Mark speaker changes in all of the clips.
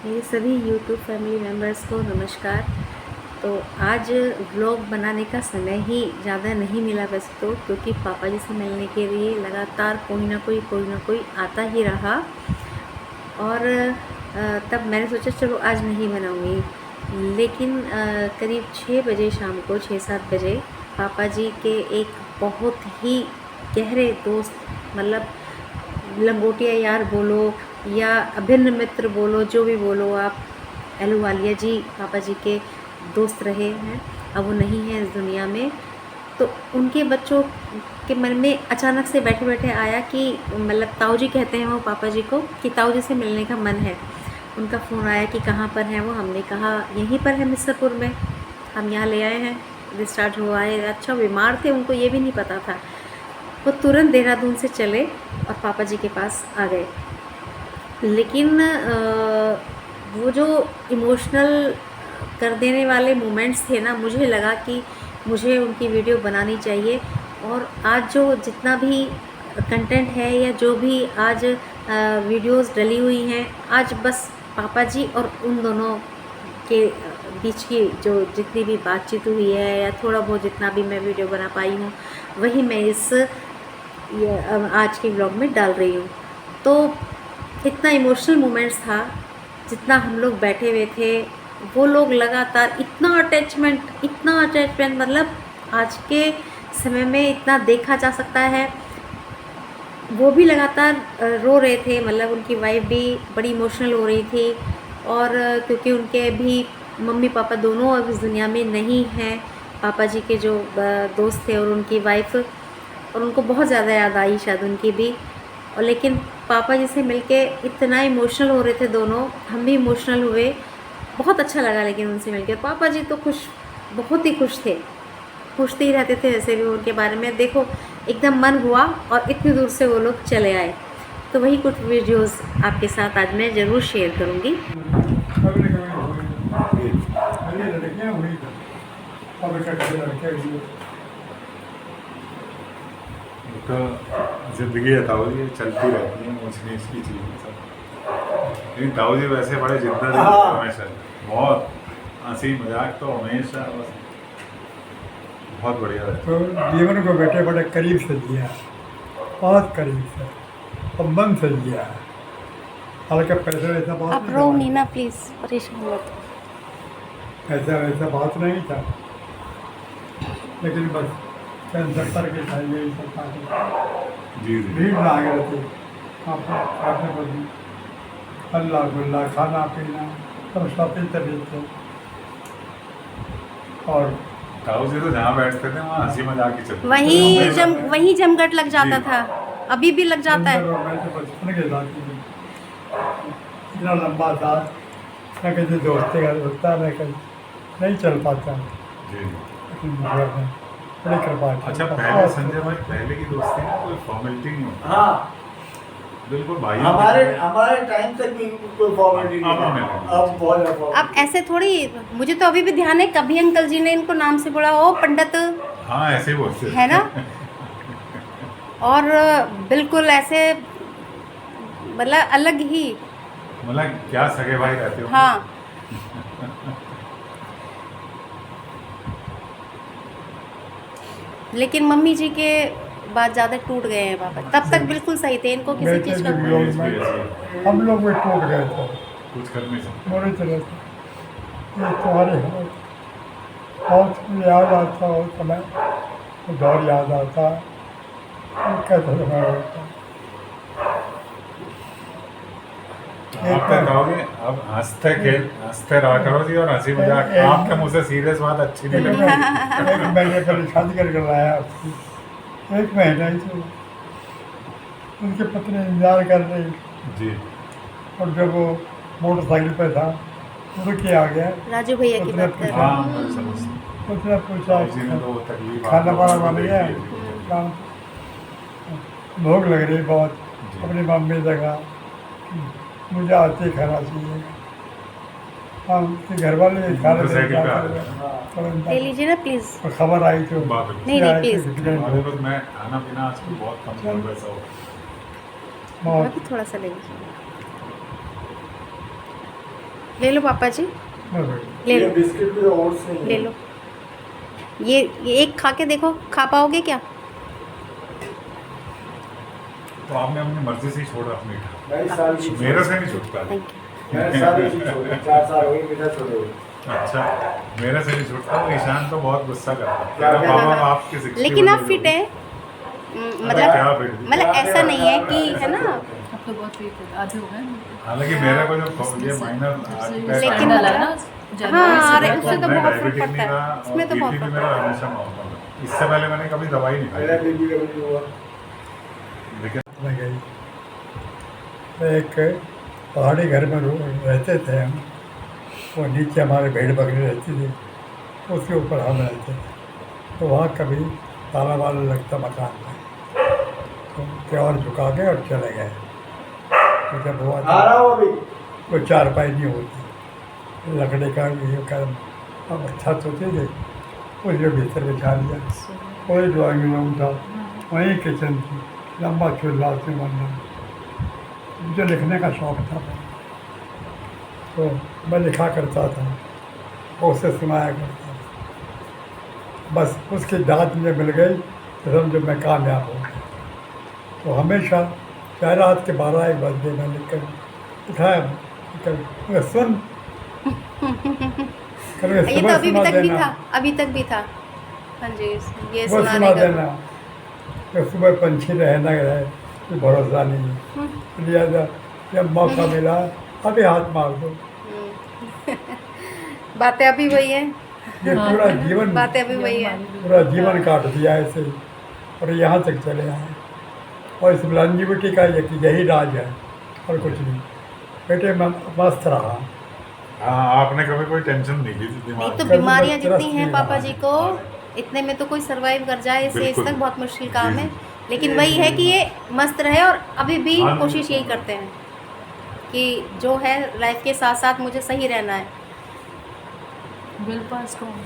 Speaker 1: मेरे सभी YouTube family members को नमस्कार। तो आज व्लॉग बनाने का समय ही ज़्यादा नहीं मिला वैसे तो, क्योंकि पापा जी से मिलने के लिए लगातार कोई ना कोई आता ही रहा। और तब मैंने सोचा चलो आज नहीं बनाऊंगी, लेकिन करीब 6 बजे शाम को 6-7 बजे पापा जी के एक बहुत ही गहरे दोस्त, मतलब लंगोटिया यार बोलो या अभिन्न मित्र बोलो, जो भी बोलो आप, अहलूवालिया जी पापा जी के दोस्त रहे हैं। अब वो नहीं हैं इस दुनिया में। तो उनके बच्चों के मन में अचानक से बैठे बैठे आया कि मतलब ताऊ जी कहते हैं वो पापा जी को, कि ताऊ जी से मिलने का मन है। उनका फ़ोन आया कि कहाँ पर हैं वो। हमने कहा यहीं पर है मिसरपुर में, हम यहाँ ले आए हैं, डिस्चार्ज हुआ है। अच्छा बीमार थे, उनको ये भी नहीं पता था। वो तुरंत देहरादून से चले और पापा जी के पास आ गए। लेकिन वो जो इमोशनल कर देने वाले मोमेंट्स थे ना, मुझे लगा कि मुझे उनकी वीडियो बनानी चाहिए। और आज जो जितना भी कंटेंट है या जो भी आज वीडियोस डली हुई हैं, आज बस पापा जी और उन दोनों के बीच की जो जितनी भी बातचीत हुई है या थोड़ा बहुत जितना भी मैं वीडियो बना पाई हूँ, वही मैं इस आज के व्लॉग में डाल रही हूँ। तो इतना इमोशनल मोमेंट्स था, जितना हम लोग बैठे हुए थे, वो लोग लगातार इतना अटैचमेंट, मतलब आज के समय में इतना देखा जा सकता है। वो भी लगातार रो रहे थे, मतलब उनकी वाइफ भी बड़ी इमोशनल हो रही थी। और क्योंकि उनके भी मम्मी पापा दोनों अब इस दुनिया में नहीं हैं, पापा जी के जो दोस्त थे और उनकी वाइफ, और उनको बहुत ज़्यादा याद आई शायद उनकी भी। और लेकिन पापा जी से मिलके इतना इमोशनल हो रहे थे दोनों, हम भी इमोशनल हुए। बहुत अच्छा लगा लेकिन उनसे मिलके। पापा जी तो खुश, बहुत ही खुश थे, पूछते ही रहते थे वैसे भी उनके बारे में। देखो एकदम मन हुआ और इतनी दूर से वो लोग चले आए। तो वही कुछ वीडियोस आपके साथ आज मैं ज़रूर शेयर करूँगी।
Speaker 2: तो जिंदगी है ताऊ जी, चलती रहती है ऊंच नीच की चीज़ें सब। लेकिन ताऊ जी वैसे बड़े जिद्दत हैं हमेशा, बहुत हंसी मजाक तो हमेशा बस बहुत बढ़िया रहता
Speaker 3: तो जीवन को बेटे बड़े करीब से जिया, बहुत करीब से और मन से जिया। हालांकि पैसा वैसा बात
Speaker 1: आप
Speaker 3: नहीं
Speaker 1: रो
Speaker 3: था,
Speaker 1: मीना प्लीज़, परेशान मत।
Speaker 3: पैसा वैसा बात नहीं था, लेकिन बस कैंसर पर के था यही सब बात।
Speaker 2: जी जी।
Speaker 3: भीड़ लाग रही थी, आपको खाने बदली अल्लाह गुल्ला खाना पीना सब साथी तबीयत थे। और
Speaker 2: ताऊ जी तो जहाँ बैठते थे वहाँ हंसी मजाक ही चलती
Speaker 1: वहीं जमघट लग जाता
Speaker 2: जी।
Speaker 1: था, अभी भी लग जाता है।
Speaker 3: कैंसर और मैं तो बचपन के साथ ही इतना लंबा था, न किसी दोस्ती का होता न कहीं नहीं चल पाता।
Speaker 2: जी।
Speaker 3: लेकिन भगवान ने बड़ी कृपा की।
Speaker 2: अच्छा पहले संजय भाई, पहले की दोस्ती में कोई फॉर्मेलिटी नहीं होती।
Speaker 4: हाँ,
Speaker 2: बिल्कुल भाई
Speaker 4: हमारे टाइम तक भी कोई फॉर्मेलिटी
Speaker 2: अब
Speaker 4: नहीं
Speaker 2: हमें
Speaker 4: है।
Speaker 2: लगी।
Speaker 4: अब बहुत ज़्यादा
Speaker 1: अब
Speaker 4: formality।
Speaker 1: ऐसे थोड़ी, मुझे तो अभी भी ध्यान है कभी अंकल जी ने इनको नाम से बोला, ओ पंडित,
Speaker 2: हाँ ऐसे ही बोलते
Speaker 1: है ना। और बिल्कुल ऐसे, मतलब अलग ही।
Speaker 2: मतलब क्या सगे भाई रहते हो।
Speaker 1: हाँ, लेकिन मम्मी जी के बाद ज़्यादा टूट गए हैं पापा। तब तक बिल्कुल सही थे, इनको किसी
Speaker 3: बेटे
Speaker 1: चीज़
Speaker 3: के
Speaker 1: का
Speaker 3: वियोग में हम लोग भी टूट गए थे
Speaker 2: कुछ कर नहीं सकते।
Speaker 3: बुरी तरह से। ये तुम्हारे बहुत याद आता हो समय, तो दौर याद आता कैसे समय होता।
Speaker 2: आप क्या कहोगे, अब हंसते रहा करो जी, और हंसी मजाक आपके मुंह से सीरियस बात अच्छी नहीं लगती।
Speaker 3: एक महीने पहले शादी करके लाया उसकी, 1 महीना ही चला। उनकी पत्नी इंतजार कर रही,
Speaker 2: जी।
Speaker 3: और जब वो मोटरसाइकिल पे था रुक के आ गया।
Speaker 1: राजू भैया की बात कर रहे हैं।
Speaker 2: हाँ मैं समझता
Speaker 3: उसने पूछा
Speaker 2: ताऊ जी ने तो वो तकलीफ
Speaker 3: खाना
Speaker 2: आप
Speaker 3: वाना
Speaker 2: लोगों को
Speaker 3: बन गया,
Speaker 2: देखी है जी।
Speaker 3: काम भूख लग रही बहुत।
Speaker 2: जी।
Speaker 3: अपनी मम्मी से कहा मुझे आते ही खाना चाहिए। हम उसके घर वाले खाना
Speaker 2: मोटरसाइकिल पे आ
Speaker 3: दे
Speaker 2: गए।
Speaker 1: ले लीजिए ना प्लीज़।
Speaker 3: और खबर आई तो
Speaker 2: बाप रे।
Speaker 1: नहीं,
Speaker 3: आई
Speaker 1: प्लीज़।
Speaker 3: तो एक्सीडेंट
Speaker 2: हमारे
Speaker 3: हो
Speaker 2: पास मैं खाना पीना आजकल बहुत कम
Speaker 3: चल।
Speaker 2: वैसा हो।
Speaker 3: बहुत।
Speaker 1: अभी थोड़ा सा ले लीजिए। ले लो पापा जी, ले
Speaker 4: ये
Speaker 1: लो
Speaker 4: बिस्किट भी और से
Speaker 1: ले लो। ये एक खा के देखो, खा पाओगे क्या?
Speaker 2: तो आपने अपनी मर्जी से ही छोड़ा मीठा,
Speaker 4: मैं साल की
Speaker 2: मेरे से नहीं छूटता।
Speaker 1: Thank you.
Speaker 4: मैं साल की छोड़ी 4 साल हो गए मीठा छोड़े हुए।
Speaker 2: अच्छा, मेरे से नहीं छूटता। वो ईशान तो बहुत गुस्सा करता है,
Speaker 4: क्या
Speaker 2: कह रहा,
Speaker 4: कहता
Speaker 2: पापा आपके 60
Speaker 1: लेकिन आप
Speaker 2: हो
Speaker 1: फिट
Speaker 2: गई।
Speaker 1: है,
Speaker 2: क्या फिट?
Speaker 1: मतलब ऐसा नहीं है कि है ना,
Speaker 5: अब तो बहुत वीक है, आधे हो गए।
Speaker 2: हालांकि मेरे को जो ये माइनर
Speaker 1: लेकिन
Speaker 5: डाला
Speaker 1: मतलब-
Speaker 5: ना
Speaker 1: हाँ,
Speaker 5: जनवरी
Speaker 1: अरे
Speaker 5: से
Speaker 1: उससे तो
Speaker 2: मैं
Speaker 1: बहुत
Speaker 2: डायबिटिक
Speaker 1: फर्क
Speaker 2: नहीं
Speaker 1: पड़ता
Speaker 2: रहा
Speaker 1: है,
Speaker 2: और
Speaker 1: उसमें तो बहुत
Speaker 2: बीपी भी
Speaker 1: फर्क
Speaker 2: मेरा
Speaker 1: पड़ता है।
Speaker 2: हमेशा नॉर्मल है। इससे पहले मैंने कभी दवाई नहीं
Speaker 4: मेरा
Speaker 2: खाई,
Speaker 4: बीबी का भी हुआ।
Speaker 2: लेकिन
Speaker 3: में गई। एक पहाड़ी घर में रहते थे हम। वो नीचे हमारे भेड़ बकरी रहती थी, उसके ऊपर हम रहते थे। तो वहाँ कभी ताला वाला लगता मकान में, तो त्योहार झुका के और चले गए। तो जब हुआ
Speaker 4: आ रहा हूँ अभी।
Speaker 3: कोई चारपाई नहीं होती, लकड़ी का ये कदम अब छत होती थी, उसके भीतर बिछा दिया। वही ड्राइंग रूम था, वहीं किचन थी, लंबा चूल्हा से बनना। मुझे लिखने का शौक था, तो मैं लिखा करता था और उसे सुनाया करता था। बस उसकी दाद मुझे मिल गई तो समझो मैं कामयाब हो गया। तो हमेशा चाहे रात के 12-1 बजे मैं लिखकर उठाया, सुन कभी
Speaker 1: ये तो
Speaker 3: सुबह
Speaker 1: अभी
Speaker 3: सुना
Speaker 1: तक भी
Speaker 3: देना,
Speaker 1: था, अभी तक भी था। हाँ जी, ये
Speaker 3: सुबह
Speaker 1: सुनाने
Speaker 3: सुना
Speaker 1: का
Speaker 3: देना। तो सुबह पंछी रहे न रहे कोई भरोसा नहीं है। लिहाजा जब मौका मिला अभी हाथ मार दो।
Speaker 1: बातें अभी वही है,
Speaker 3: ये पूरा जीवन
Speaker 1: बातें अभी वही है।
Speaker 3: पूरा जीवन काट दिया ऐसे ही, और यहाँ तक चले आए। और इस लॉन्जिविटी का यही राज है और कुछ नहीं। बेटे मैं मस्त रहा।
Speaker 2: हाँ, आपने कभी कोई टेंशन नहीं ली थी
Speaker 1: नहीं
Speaker 2: दिमाग
Speaker 1: तो
Speaker 2: में।
Speaker 3: कभी
Speaker 1: बीमारियां
Speaker 3: मैं तरस
Speaker 1: जितनी हैं
Speaker 3: नहीं
Speaker 1: पापा
Speaker 3: रहा।
Speaker 1: जी को, इतने में तो कोई सरवाइव कर जाए, इस एज
Speaker 2: बिल्कुल।
Speaker 1: तक बहुत मुश्किल काम
Speaker 2: जी,
Speaker 1: है।
Speaker 2: जी।
Speaker 1: लेकिन वही है कि ये मस्त रहे, और अभी भी
Speaker 2: हाँ,
Speaker 1: कोशिश यही करते हैं कि जो है लाइफ के साथ साथ मुझे सही रहना है।
Speaker 5: विल पावर स्ट्रॉन्ग है,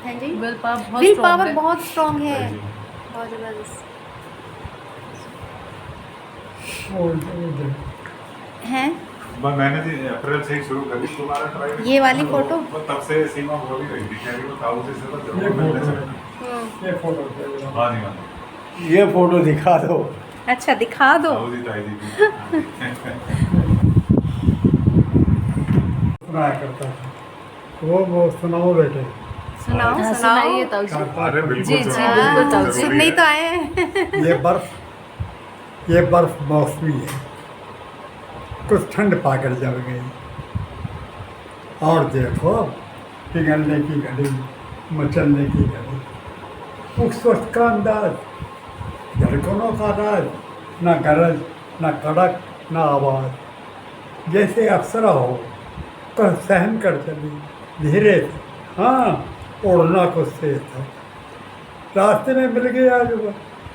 Speaker 1: हैं जी,
Speaker 5: विल पावर बहुत
Speaker 1: विल
Speaker 5: strong
Speaker 1: पावर
Speaker 5: है।
Speaker 1: बहुत स्ट्रांग है,
Speaker 2: जी।
Speaker 1: बहुत ज़बरदस्त हैं।
Speaker 2: मैंने जी अप्रैल से ही शुरू करी दोबारा ट्राई।
Speaker 1: ये वाली फोटो?
Speaker 2: वो तब से सीमा बोल ही रही थी, कह रही वो ताऊ से तो
Speaker 3: ये
Speaker 2: जरूर मिलने
Speaker 3: फोटो
Speaker 2: चलेंगे।
Speaker 3: ये फोटो
Speaker 2: हाँ जी, हाँ।
Speaker 4: ये फोटो दिखा दो।
Speaker 1: अच्छा दिखा दो।
Speaker 2: ताऊ जी, ताई जी की।
Speaker 3: सुनाया करता था। वो सुनाओ बेटे।
Speaker 1: सुनाओ
Speaker 5: हाँ,
Speaker 1: सुनाओ।
Speaker 5: सुनाइए ताऊ जी।
Speaker 2: अरे बिल्कुल
Speaker 5: जी, जी,
Speaker 2: सुनाओ,
Speaker 5: बिल्कुल ताऊ
Speaker 2: जरूरी
Speaker 5: जी।
Speaker 1: सुनने ही
Speaker 2: है।
Speaker 1: तो आए हैं।
Speaker 3: ये बर्फ मौसमी है, कुछ ठंड पाकर जम गई। और देखो पिघलने की घड़ी, मचलने की घड़ी। उस वक्त का अंदाज, धड़कनों का राज, न गरज न कड़क न आवाज। जैसे अप्सरा हो कह सहन कर चली धीरे से। हाँ, उड़ना कुछ से था, रास्ते में मिल गया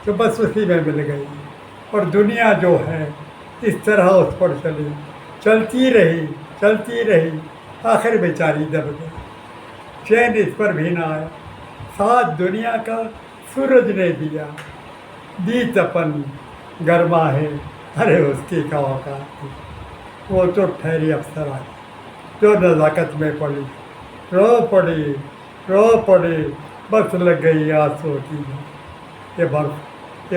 Speaker 3: जो बस उसी में मिल गई। और दुनिया जो है इस तरह उस पर चली, चलती रही, आखिर बेचारी दब गई। चैन इस पर भी ना आया, साथ दुनिया का सूरज ने दिया। दी तपन गर्मा है, अरे उसकी क्या औकात थी। वो तो ठहरी अप्सरा जो नज़ाकत में पड़ी, रो पड़ी, बस लग गई आंसू की। ये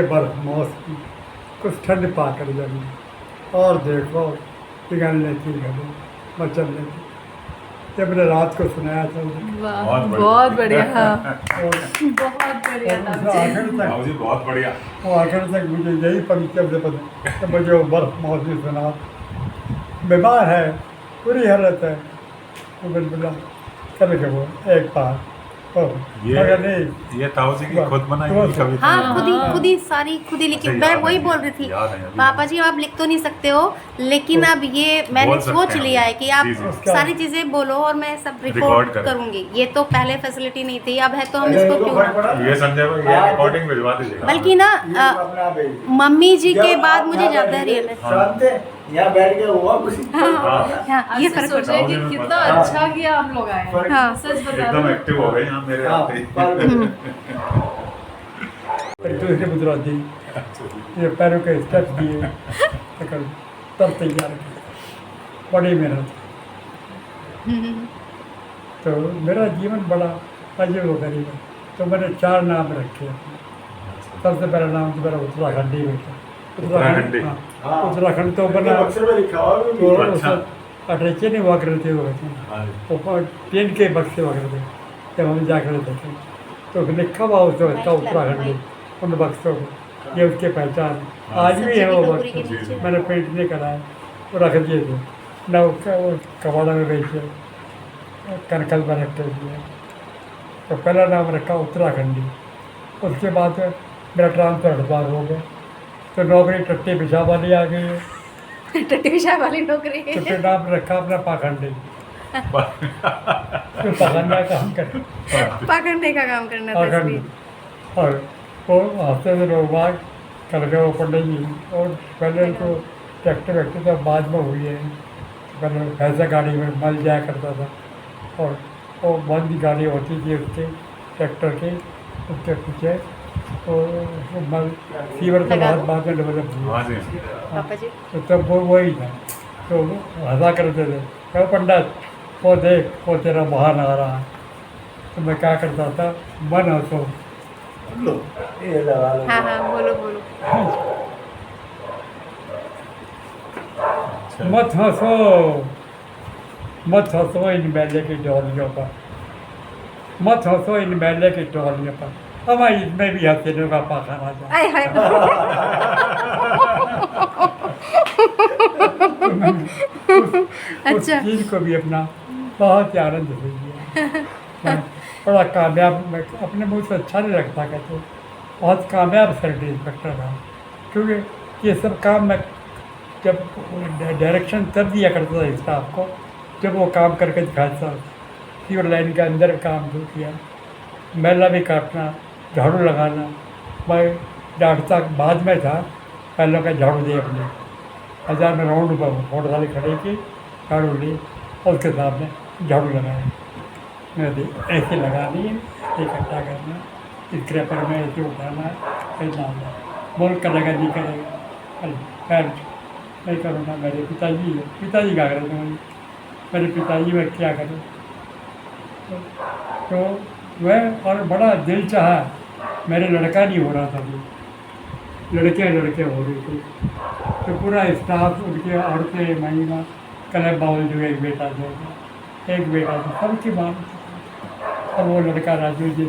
Speaker 3: बर्फ मौसमी कुछ ठंड पाकर जमी। और देखो पिघलने की घड़ी, मचलने की। जब मैंने रात को सुनाया था
Speaker 5: वाह,
Speaker 2: बहुत
Speaker 5: बहुत
Speaker 2: बढ़िया।
Speaker 5: बढ़िया।
Speaker 3: और
Speaker 5: बहुत बढ़िया ताऊ जी।
Speaker 3: आखिर तक
Speaker 2: ताऊ जी बहुत बढ़िया।
Speaker 3: वो आखिर तक मुझे यही पंक्ति से पता कि मुझे वो बर्फ मौसमी सुना। बीमार है, बुरी हालत है, तो मैंने बोला कभी कभी एक बार मगर नहीं।
Speaker 2: ये ताऊ जी की खुद बनाई
Speaker 3: तो-
Speaker 2: हुई कविता
Speaker 1: हाँ,
Speaker 2: है।
Speaker 1: खुद ही सारी खुद ही लिखी।
Speaker 2: अच्छा,
Speaker 1: मैं
Speaker 2: याद
Speaker 1: वही
Speaker 2: है,
Speaker 1: बोल रही थी
Speaker 2: याद है अभी।
Speaker 1: पापा जी, आप लिख तो नहीं सकते हो, लेकिन अब ये मैंने
Speaker 2: बोल सकते
Speaker 1: सोच
Speaker 2: हैं
Speaker 1: लिया
Speaker 2: हम।
Speaker 1: है कि आप
Speaker 2: जी, जी।
Speaker 1: सारी चीजें बोलो और मैं सब
Speaker 2: रिकॉर्ड
Speaker 1: रिकॉर्ड
Speaker 2: करें।
Speaker 1: करूंगी। ये तो पहले फैसिलिटी नहीं थी, अब है तो हम
Speaker 4: अरे
Speaker 1: इसको
Speaker 4: तो
Speaker 1: क्यों
Speaker 4: फर्क
Speaker 1: ना।
Speaker 4: पड़ा?
Speaker 2: ये संजय भाई ये
Speaker 4: हाँ,
Speaker 2: रिकॉर्डिंग भिजवा दीजिएगा।
Speaker 1: बल्कि ना
Speaker 4: ये अपना भेज।
Speaker 1: मम्मी जी
Speaker 4: जब
Speaker 1: के बाद
Speaker 4: आप
Speaker 1: मुझे
Speaker 4: यहाँ
Speaker 1: ज्यादा
Speaker 4: बैठे,
Speaker 1: रियल है।
Speaker 4: शांत है, यहाँ बैठ के हुआ कुछ
Speaker 1: हाँ, ये
Speaker 5: आपसे
Speaker 1: फर्क
Speaker 5: सोचे
Speaker 1: पड़ता
Speaker 5: कि
Speaker 2: है।
Speaker 5: कितना
Speaker 4: हाँ।
Speaker 5: अच्छा किया आप लोग आए हैं।
Speaker 1: हाँ।
Speaker 5: सच बता
Speaker 2: एकदम
Speaker 5: रहा हूँ।
Speaker 2: एक्टिव हो गए यहाँ मेरे
Speaker 4: हाँ,
Speaker 2: आते ही।
Speaker 3: फिर दूसरी मुद्रा दी, ये पैरों के स्टेप्स दिए, तब तैयार किया। बड़ी मेहनत। तो मेरा जीवन बड़ा अजीब व गरीब है। तो मैंने 4 नाम रखे अपने। सबसे पहला नाम तो मेरा उत्तराखंडी बेटा।
Speaker 2: उत्तराखंडी।
Speaker 3: हाँ,
Speaker 4: हाँ।
Speaker 3: उत्तराखंड तो बना
Speaker 4: अक्सर में लिखा हुआ भी
Speaker 3: तो
Speaker 2: अच्छा।
Speaker 3: अटैचे नहीं हुआ करते थे वो
Speaker 2: हाँ जी।
Speaker 3: वो ट्रेन के बक्से हुआ करते जब हम जाकर देखे तो लिखा हुआ उसको उसका उत्तराखंडी उन बक्सों को, ये उसकी पहचान है। आज भी है वो
Speaker 1: सब्जी की
Speaker 3: बक्से,
Speaker 1: टोकरी के नीचे।
Speaker 3: मैंने पेंट नहीं कराया, वो रख दिए थे न वो कबाड़ा में बेचे, कनकल में रख के दिए। तो पहला नाम रखा उत्तराखंडी। उसके बाद मेरा ट्रांसफर हरिद्वार हो गया, तो नौकरी टट्टी पेशाब वाली आ गई है।
Speaker 1: टट्टी पेशाब वाली नौकरी।
Speaker 3: तो फिर नाम रखा अपना पाखंडी, तो पकड़ना काम कर
Speaker 1: पकड़ने का काम करना था
Speaker 3: पाखंडी।
Speaker 1: इसलिए।
Speaker 3: और वो हफ्ते से लोग बाग कर गए वो पंडित जी। और पहले तो ट्रैक्टर वैक्टर तो बाद में हुई है, पहले भैंसा गाड़ी में मल जाया करता था और वो बंद गाड़ी होती थी उसके ट्रैक्टर के उसके पीछे, तो उसको मल फीवर तो
Speaker 1: लगा
Speaker 3: बाद
Speaker 1: दो।
Speaker 3: बाद में डेवलप हुआ।
Speaker 2: हाँ जी।
Speaker 1: पापा जी
Speaker 3: तो तब वो वही था, तो वो हंसा करते थे, कहो पंडित वो देख वो तेरा बहान आ रहा है। तो मैं क्या करता था, मन हंसो
Speaker 4: लो ये लगा लो।
Speaker 1: हाँ हाँ बोलो बोलो।
Speaker 2: अच्छा।
Speaker 3: मत हंसो, मत हंसो इन मेले की डोलियों पर, मत हंसो इन मेले की डोलियों पर, अब इसमें भी हसीनों का पाखाना जाए।
Speaker 1: आय हाय।
Speaker 3: उस
Speaker 1: अच्छा।
Speaker 3: चीज़ को भी अपना बहुत ही आनंद ले लिया। मैं बड़ा कामयाब, मैं अपने मुँह से अच्छा नहीं रखता कहते, बहुत कामयाब सर्विस इंस्पेक्टर रहा, क्योंकि ये सब काम मैं जब डायरेक्शन तब दिया करता था स्टाफ को जब वो काम करके दिखाता था। सीवर लाइन के अंदर काम जो किया, मैला भी काटना, झाड़ू लगाना, मैं डांटता बाद में था, पहले का झाड़ू दे अपने बाजार में राउंड पर मोटरसाइकिल खड़े की, झाड़ू ली और उसके सामने झाड़ू लगाया। मैं ऐसे लगानी है, इकट्ठा करना, स्क्रैपर में ऐसे उठाना है, फिर डालना, बोल करेगा नहीं करेगा, अरे खैर नहीं करूँगा। मेरे पिताजी है, पिताजी क्या करें तुम्हारी, मेरे पिताजी में क्या करें। तो वह और बड़ा दिल चाहा, मेरे लड़का नहीं हो रहा था अभी, लड़के हो रही थी। तो पूरा स्टाफ उनके औरतें महिला कल बाउल जो एक बेटा देगा, एक बेटा था, सबकी मांग। और वो लड़का राजू जी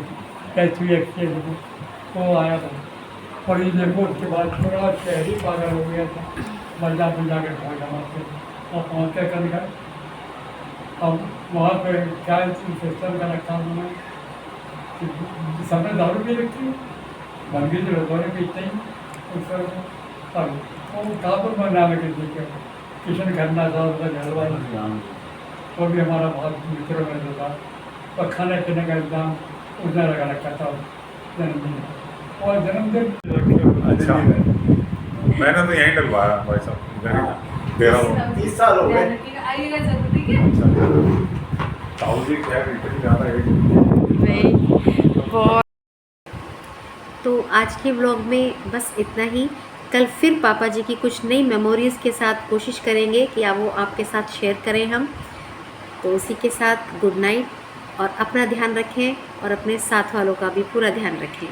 Speaker 3: कैसे एक्सीडेंट वो आया था, और ये देखो उसके बाद थोड़ा शहरी पागल हो गया था, बंजा के घर जमाते और पहुँच के कर गए। अब वहाँ पे क्या सिस्टम का रखा उन्होंने, सामने दारू भी रखी, बंदी जो लोगों ने पीते ही उसका। अब वो कहाँ पर बना है किसी के, किशन खन्ना था उसका घर वाला, वो भी हमारा बहुत मित्रों में जो था, और खाने पीने का इंतजाम उसने लगा रखा था जन्मदिन, और जन्मदिन
Speaker 2: अच्छा। मैंने तो यहीं डलवाया भाई साहब, इधर ही दे रहा हूँ।
Speaker 4: 30 साल हो गए।
Speaker 5: आइएगा जरूर, ठीक है।
Speaker 2: अच्छा। ताऊ जी क्या इतनी ज़्यादा है।
Speaker 1: नहीं बहुत। तो आज के व्लॉग में बस इतना ही। कल फिर पापा जी की कुछ नई मेमोरीज़ के साथ कोशिश करेंगे कि वो आपके साथ शेयर करें हम। तो उसी के साथ गुड नाइट, और अपना ध्यान रखें और अपने साथ वालों का भी पूरा ध्यान रखें।